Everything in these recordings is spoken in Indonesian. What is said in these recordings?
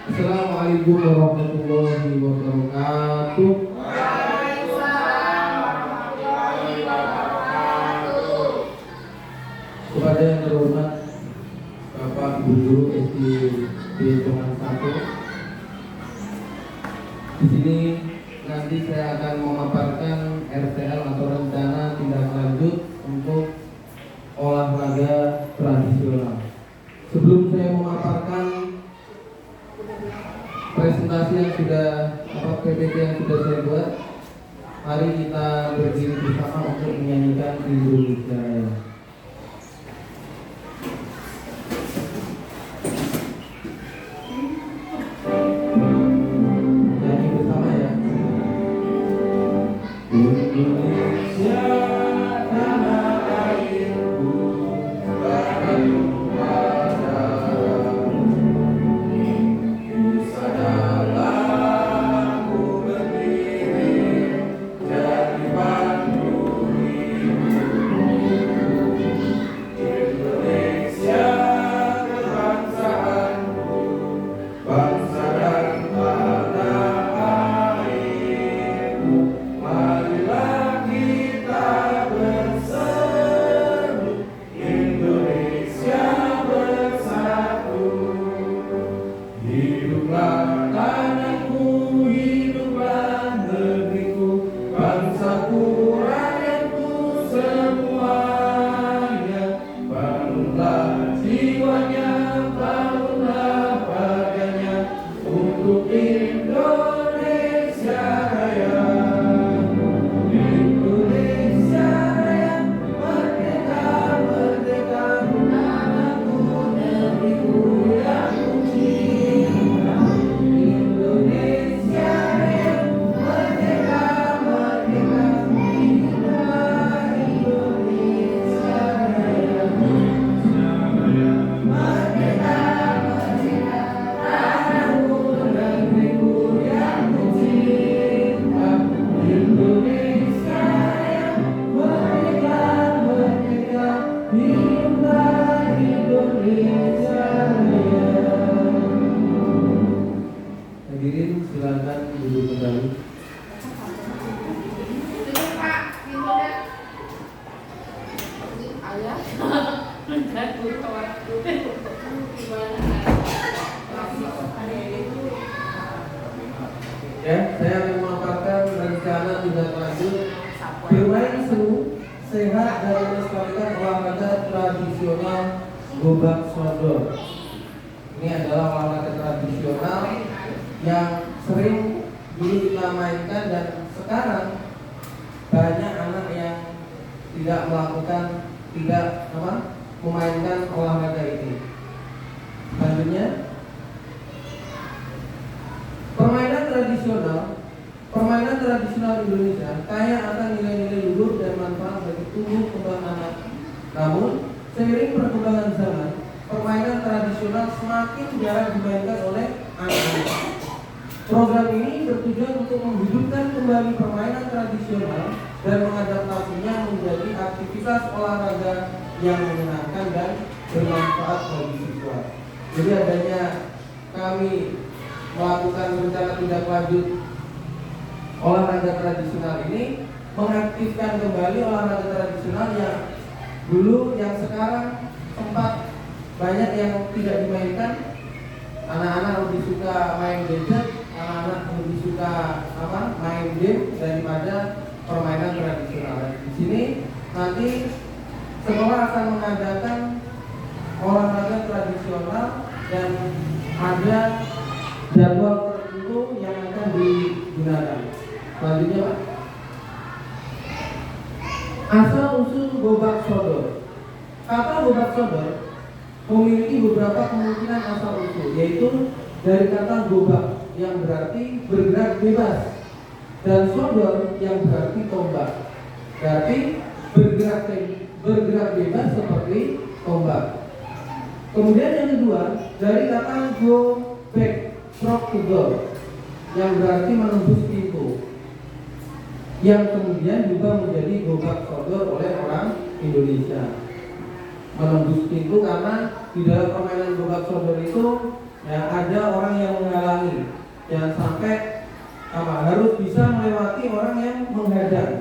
Assalamualaikum warahmatullahi wabarakatuh. Kepada yang terhormat Bapak Guru SD Tongan 1. Di sini nanti saya akan memaparkan RTL atau rencana tindak lanjut untuk olahraga tradisional. Sebelum saya memaparkan presentasi yang sudah PPT yang sudah saya buat, mari kita berdiri bersama untuk menyanyikan Indonesia Raya. Nyanyi bersama ya. Indonesia tanah airku, banggaku saya akan memaparkan rencana tindak lanjut bermain seru, sehat dan melestarikan olahraga tradisional Gobak Sodor. Ini adalah olahraga tradisional yang sering dulu kita mainkan dan sekarang banyak anak yang tidak memainkan olahraga ini. Selanjutnya, permainan tradisional Indonesia kaya akan nilai-nilai luhur dan manfaat bagi tumbuh kembang anak. Namun, seiring perkembangan zaman, permainan tradisional semakin jarang dimainkan oleh anak-anak. Program ini bertujuan untuk menghidupkan kembali permainan tradisional dan mengadaptasinya menjadi aktivitas olahraga yang menyenangkan dan bermanfaat bagi siswa. Jadi adanya kami melakukan rencana tindak lanjut olahraga tradisional ini mengaktifkan kembali olahraga tradisional yang dulu, yang sekarang sempat banyak yang tidak dimainkan. Anak-anak lebih suka main gadget, anak-anak lebih suka main game daripada permainan tradisional. Di sini nanti sekolah akan mengadakan olahraga tradisional dan ada jadwal tertentu yang akan digunakan. Selanjutnya Pak, asal usul gobak sodor. Kata gobak sodor memiliki beberapa kemungkinan asal usul, yaitu dari kata gobak yang berarti bergerak bebas dan sodor yang berarti tombak. Berarti bergerak bebas seperti tombak. Kemudian yang kedua dari kata go back through to door yang berarti menembus pintu, yang kemudian juga menjadi gobak sodor oleh orang Indonesia. Menembus pintu karena di dalam permainan gobak sodor itu ya, ada orang yang menghalangi, jangan sampai harus bisa melewati orang yang menghadang.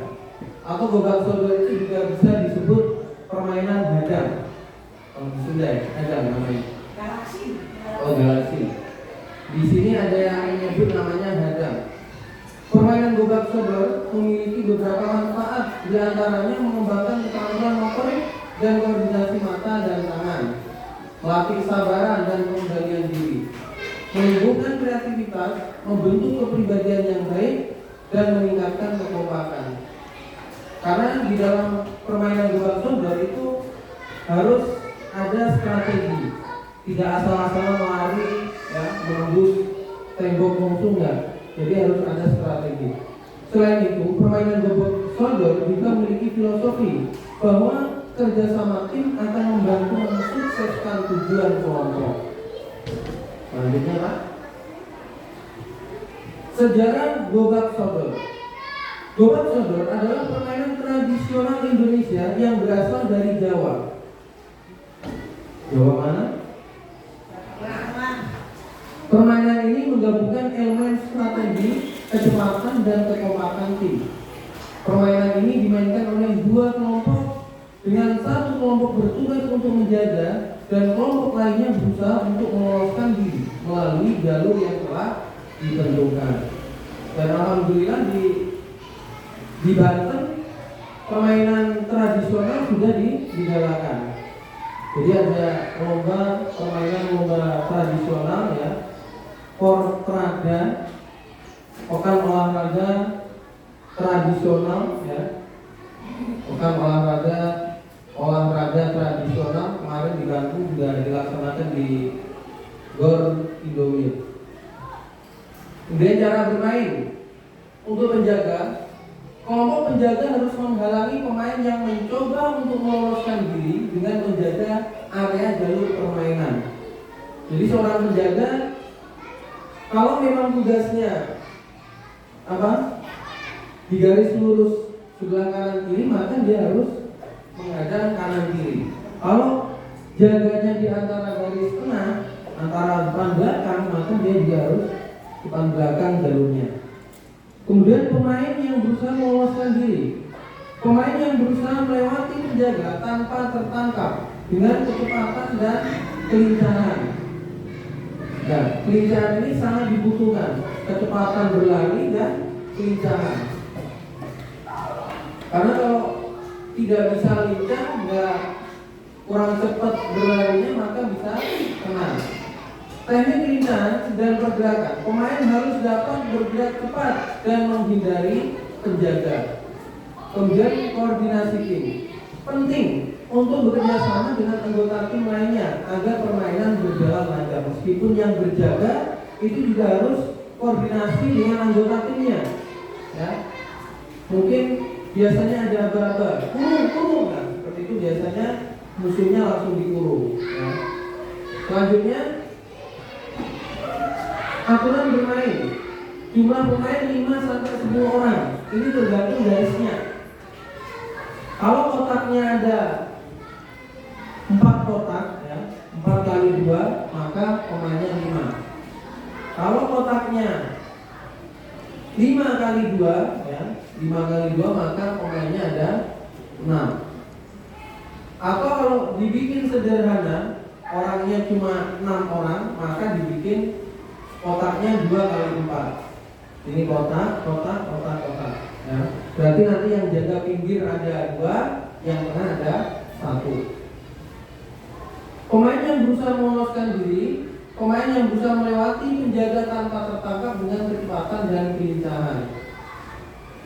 Atau gobak sodor itu juga bisa disebut permainan hadang. Kalau di Sunda ya, hadang namanya. Galaksi. Oh, galaksi. Di sini ada yang menyebut namanya hadang. Permainan gobak sodor memiliki beberapa manfaat, di antaranya mengembangkan kemampuan motorik dan koordinasi mata dan tangan, melatih kesabaran dan pengendalian diri, menumbuhkan kreativitas, membentuk kepribadian yang baik, dan meningkatkan kekompakan. Karena di dalam permainan gobak sodor itu harus ada strategi, tidak asal-asalan lari ya, menembus tembok musuh enggak. Jadi harus ada strategi. Selain itu, permainan gobak sodor juga memiliki filosofi bahwa kerjasama tim akan membantu mensukseskan tujuan kelompok. Selanjutnya Pak, sejarah gobak sodor. Gobak sodor adalah permainan tradisional Indonesia yang berasal dari Jawa. Jawa mana? Permainan ini menggabungkan elemen strategi, kecepatan, dan kekompakan tim. Permainan ini dimainkan oleh dua kelompok, dengan satu kelompok bertugas untuk menjaga dan kelompok lainnya berusaha untuk meloloskan diri melalui jalur yang telah ditentukan. Dan alhamdulillah di Banten permainan tradisional sudah digalakan. Jadi ada lomba tradisional ya, Portrada, pekan olahraga tradisional ya, pekan olahraga tradisional kemarin di Bandung juga dilaksanakan di Gor Indomie. Kemudian cara bermain untuk penjaga, kelompok penjaga harus menghalangi pemain yang mencoba untuk meloloskan diri dengan menjaga area jalur permainan. Jadi seorang penjaga kalau memang tugasnya di garis lurus sebelah kanan kiri, maka dia harus menghadang kanan kiri. Kalau jaganya di antara garis tengah, antara depan belakang, maka dia juga harus depan belakang jalurnya. Kemudian pemain yang berusaha meloloskan diri, pemain yang berusaha melewati penjaga tanpa tertangkap dengan kecepatan dan kelincahan. Nah, kelincahan ini sangat dibutuhkan, kecepatan berlari dan kelincahan. Karena kalau tidak bisa lincah, kurang cepat berlarinya, maka bisa kena. Teknik kelincahan dan pergerakan, pemain harus dapat bergerak cepat dan menghindari penjaga. Kemudian koordinasi tim penting untuk bekerja sama dengan anggota tim lainnya agar permainan berjalan lancar. Meskipun yang berjaga itu juga harus koordinasi dengan anggota timnya. Ya, mungkin biasanya ada aba-aba, kurung, kan? Seperti itu biasanya musuhnya langsung dikurung. Ya. Selanjutnya aturan bermain, jumlah pemain 5-10 orang. Ini tergantung garisnya. Kalau kotaknya ada 4 kotak, ya, 4 kali 2, maka pemainnya 5. Kalau kotaknya 5 kali 2, ya, 5 kali 2, maka pemainnya ada 6. Atau kalau dibikin sederhana, orangnya cuma 6 orang, maka dibikin kotaknya 2 kali 4. Ini kotak. Ya. Berarti nanti yang jaga pinggir ada 2, yang tengah ada 1. Pemain yang berusaha meloloskan diri, pemain yang berusaha melewati penjaga tanpa tertangkap dengan kecepatan dan kelincahan.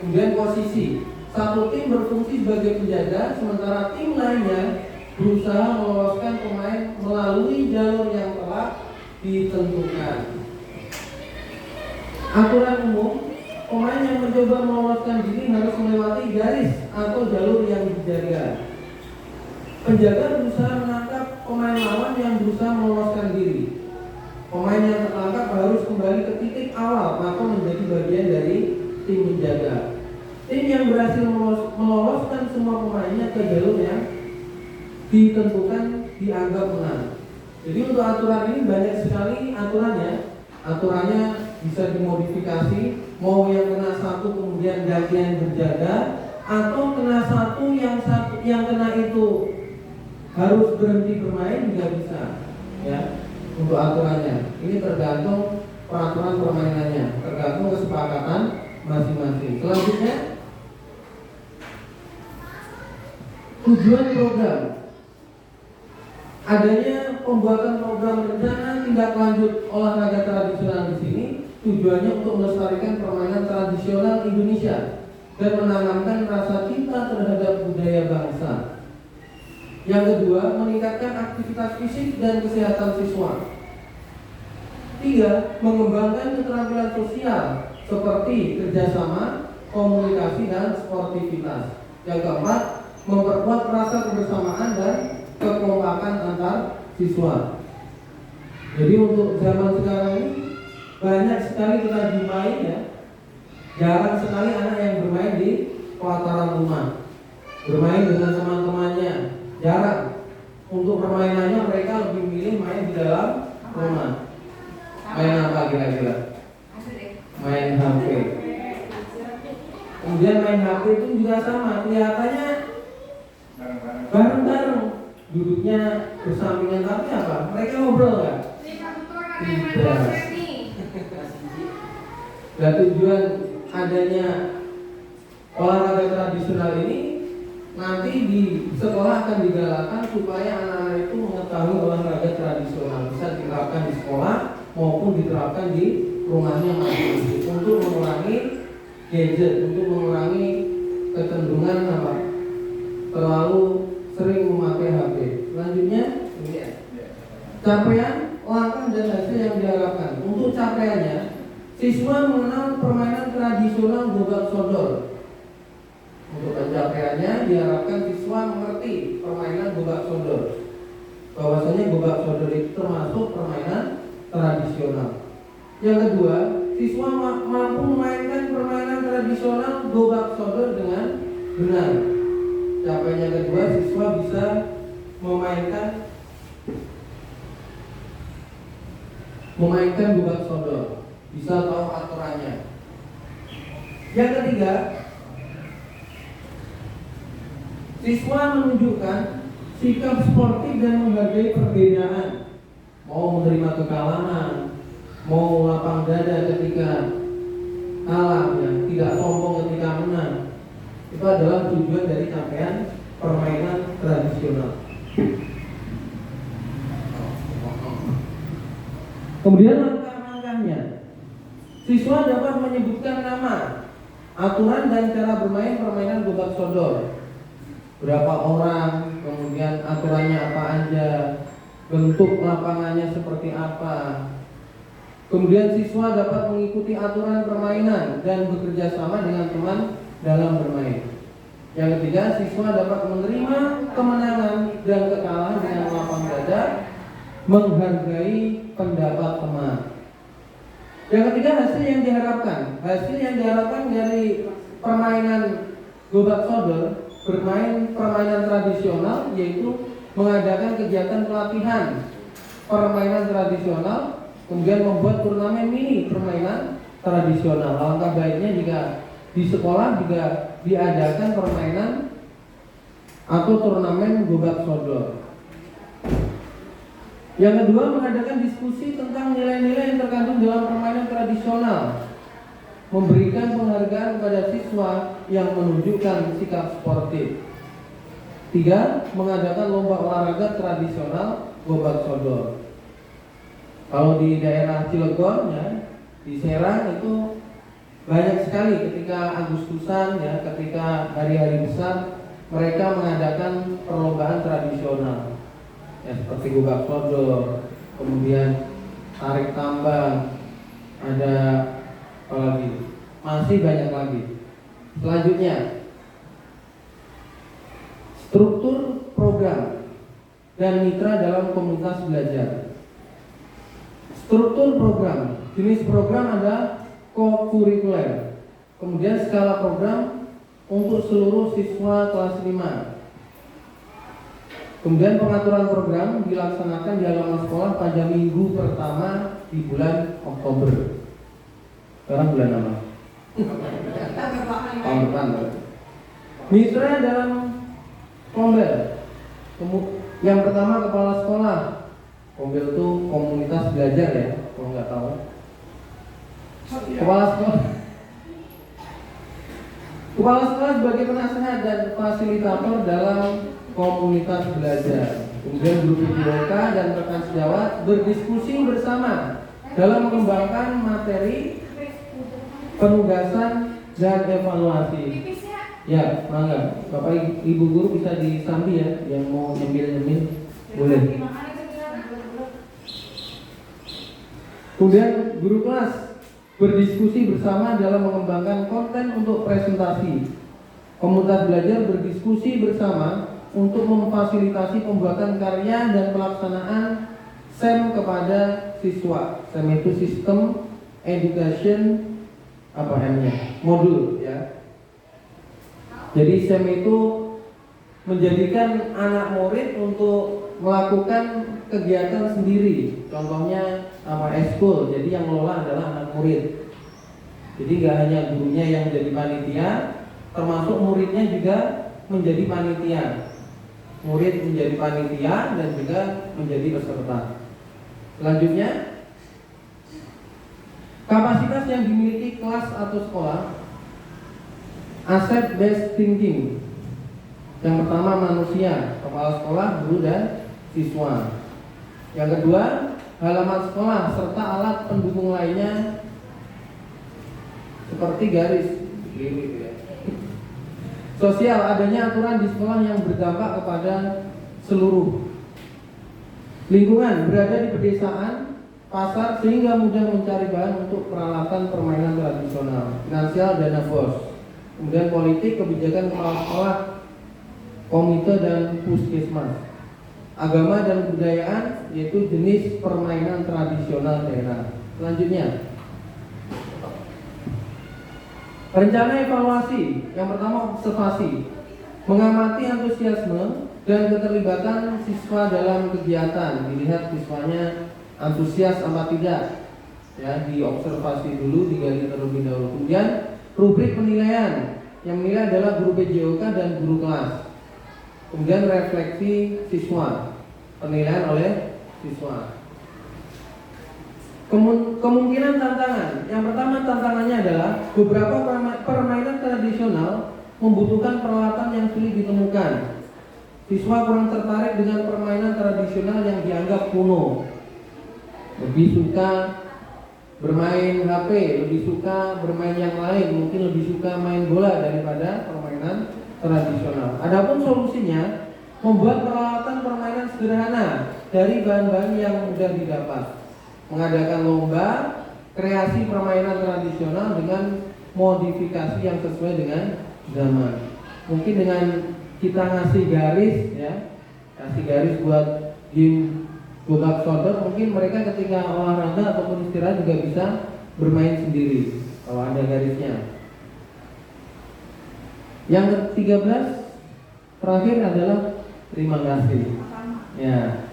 Kemudian posisi, satu tim berfungsi sebagai penjaga, sementara tim lainnya berusaha meloloskan pemain melalui jalur yang telah ditentukan. Aturan umum, pemain yang mencoba meloloskan diri harus melewati garis atau jalur yang dijaga. Penjaga berusaha menangkap pemain lawan yang berusaha meloloskan diri. Pemain yang tertangkap harus kembali ke titik awal atau menjadi bagian dari tim menjaga. Tim yang berhasil meloloskan semua pemainnya ke jalur yang ditentukan dianggap menang. Jadi untuk aturan ini banyak sekali aturannya. Aturannya bisa dimodifikasi, mau yang kena satu kemudian gantian berjaga, atau kena satu yang kena itu harus berhenti bermain juga bisa. Ya, untuk aturannya ini tergantung peraturan permainannya, tergantung kesepakatan masing-masing. Selanjutnya, tujuan program. Adanya pembuatan program rencana tindak lanjut olahraga tradisional di sini tujuannya untuk melestarikan permainan tradisional Indonesia dan menanamkan rasa cinta terhadap budaya bangsa. Yang kedua, meningkatkan aktivitas fisik dan kesehatan siswa. 3. Mengembangkan keterampilan sosial seperti kerjasama, komunikasi, dan sportivitas. Yang keempat, memperkuat rasa kebersamaan dan kekompakan antar siswa. Jadi untuk zaman sekarang ini banyak sekali kita jumpai ya, jarang sekali anak yang bermain di pelataran rumah, bermain dengan teman-temannya, jarang. Untuk permainannya mereka lebih milih main di dalam rumah. Main apa kira-kira? Main HP. Kemudian main HP itu juga sama, kelihatannya bareng-bareng, duduknya bersampingan, tapi apa? Mereka ngobrol kan? Tidak. Dan tujuan adanya olahraga tradisional ini nanti di sekolah akan digalakkan supaya anak-anak itu mengetahui olahraga tradisional, bisa diterapkan di sekolah maupun diterapkan di rumahnya masing-masing untuk mengurangi gadget, untuk mengurangi kecenderungan apa? Terlalu sering memakai HP. Selanjutnya, capaian, langkah dan hasil yang diharapkan. Untuk capaiannya, siswa mengenal permainan tradisional gobak sodor. Untuk pencapaiannya diharapkan siswa mengerti permainan gobak sodor. Bahwasanya gobak sodor itu termasuk permainan tradisional. Yang kedua, siswa mampu memainkan permainan tradisional gobak sodor dengan benar. Capaian yang kedua, siswa bisa memainkan gobak sodor, bisa tahu aturannya. Yang ketiga, siswa menunjukkan sikap sportif dan menghargai perbedaan, mau menerima kekalahan, mau lapang dada ketika kalah, ya, tidak sombong ketika menang. Itu adalah tujuan dari capaian permainan tradisional. Kemudian langkah-langkahnya, siswa dapat menyebutkan nama, aturan dan cara bermain permainan gobak sodor. Berapa orang, kemudian aturannya apa aja, bentuk lapangannya seperti apa. Kemudian siswa dapat mengikuti aturan permainan dan bekerja sama dengan teman dalam bermain. Yang ketiga, siswa dapat menerima kemenangan dan kekalahan dengan lapang dada, menghargai pendapat teman. Yang ketiga, hasil yang diharapkan. Hasil yang diharapkan dari permainan gobak sodor, bermain permainan tradisional, yaitu mengadakan kegiatan pelatihan permainan tradisional, kemudian membuat turnamen mini permainan tradisional. Alangkah baiknya jika di sekolah juga diadakan permainan atau turnamen gobak sodor. Yang kedua, mengadakan diskusi tentang nilai-nilai yang terkandung dalam permainan tradisional, memberikan penghargaan kepada siswa yang menunjukkan sikap sportif. 3. Mengadakan lomba olahraga tradisional gobak sodor. Kalau di daerah Cilegon, ya, di Serang itu Banyak sekali ketika Agustusan ya, ketika hari-hari besar mereka mengadakan perlombaan tradisional ya, seperti gugak sodor, kemudian tarik tambang, ada apa lagi? Masih banyak lagi. Selanjutnya, struktur program dan mitra dalam komunitas belajar. Struktur program, jenis program ada co-kurikuler. Kemudian skala program untuk seluruh siswa kelas 5. Kemudian pengaturan program dilaksanakan di halaman sekolah pada minggu pertama di bulan Oktober. Sekarang bulan apa? Tahun depan. Mitra dalam Kombel. Yang pertama kepala sekolah. Kombel itu komunitas belajar ya, kalau nggak tahu. Kepala sekolah sebagai penasehat dan fasilitator dalam komunitas belajar. Kemudian guru PJOK dan rekan sejawat berdiskusi bersama dalam mengembangkan materi, penugasan dan evaluasi. Ya, mangga. Bapak Ibu guru bisa disambi ya, yang mau nyemil boleh. Kemudian guru kelas berdiskusi bersama dalam mengembangkan konten untuk presentasi. Komunitas belajar berdiskusi bersama untuk memfasilitasi pembuatan karya dan pelaksanaan SEM kepada siswa. SEM itu System Education modul ya. Jadi SEM itu menjadikan anak murid untuk melakukan kegiatan sendiri. Contohnya eskul. Jadi yang mengelola adalah anak murid. Jadi nggak hanya gurunya yang menjadi panitia, termasuk muridnya juga menjadi panitia. Murid menjadi panitia dan juga menjadi peserta. Selanjutnya, kapasitas yang dimiliki kelas atau sekolah. Asset based thinking. Yang pertama manusia, kepala sekolah, guru dan siswa. Yang kedua, halaman sekolah serta alat pendukung lainnya seperti garis. Sosial, adanya aturan di sekolah yang berdampak kepada seluruh lingkungan, berada di pedesaan, pasar sehingga mudah mencari bahan untuk peralatan permainan tradisional. Finansial, dana bos. Kemudian politik, kebijakan kepala sekolah, komite dan puskesmas. Agama dan kebudayaan, yaitu jenis permainan tradisional daerah. Selanjutnya, rencana evaluasi. Yang pertama observasi, mengamati antusiasme dan keterlibatan siswa dalam kegiatan. Dilihat siswanya antusias apa tidak, ya, diobservasi dulu, digali terlebih dahulu. Kemudian rubrik penilaian, yang menilai adalah guru PJOK dan guru kelas. Kemudian refleksi siswa, penilaian oleh siswa. Kemungkinan tantangan. Yang pertama tantangannya adalah beberapa permainan tradisional membutuhkan peralatan yang sulit ditemukan. Siswa kurang tertarik dengan permainan tradisional yang dianggap kuno. Lebih suka bermain HP, lebih suka bermain yang lain, mungkin lebih suka main bola daripada permainan tradisional. Adapun solusinya, membuat peralatan permainan sederhana dari bahan-bahan yang mudah didapat. Mengadakan lomba kreasi permainan tradisional dengan modifikasi yang sesuai dengan zaman. Mungkin dengan kita ngasih garis, ya, kasih garis buat game gugak sodor, mungkin mereka ketika olahraga ataupun istirahat juga bisa bermain sendiri kalau ada garisnya. Yang ke-13 terakhir adalah terima kasih. Ya,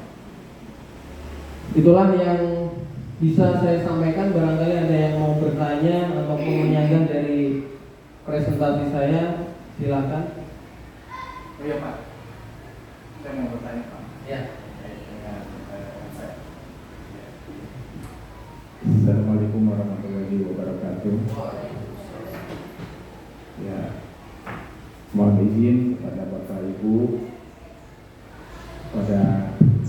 itulah yang bisa saya sampaikan. Barangkali ada yang mau bertanya ataupun menyangga dari presentasi saya, silakan. Oh iya Pak, saya mau bertanya Pak. Ya. Assalamualaikum warahmatullahi wabarakatuh. Ya, mohon izin kepada Bapak Ibu, kepada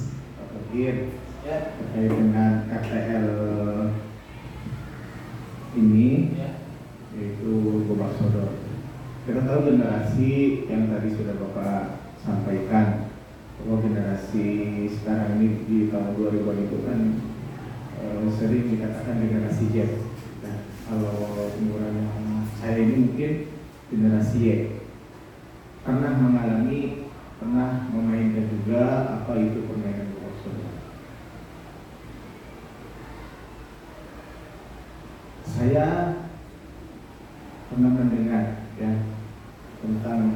Pak Fakir, terkait dengan KTL ini, yaitu Gobak Sodor. Kita tahu generasi yang tadi sudah Bapak sampaikan bahwa generasi sekarang ini di tahun 2000 itu kan sering dikatakan generasi Z. Nah, kalau umuran saya ini mungkin generasi Y. Pernah mengalami, pernah memainkan juga apa itu permainan Gobak Sodor. Saya pernah mendengar ya tentang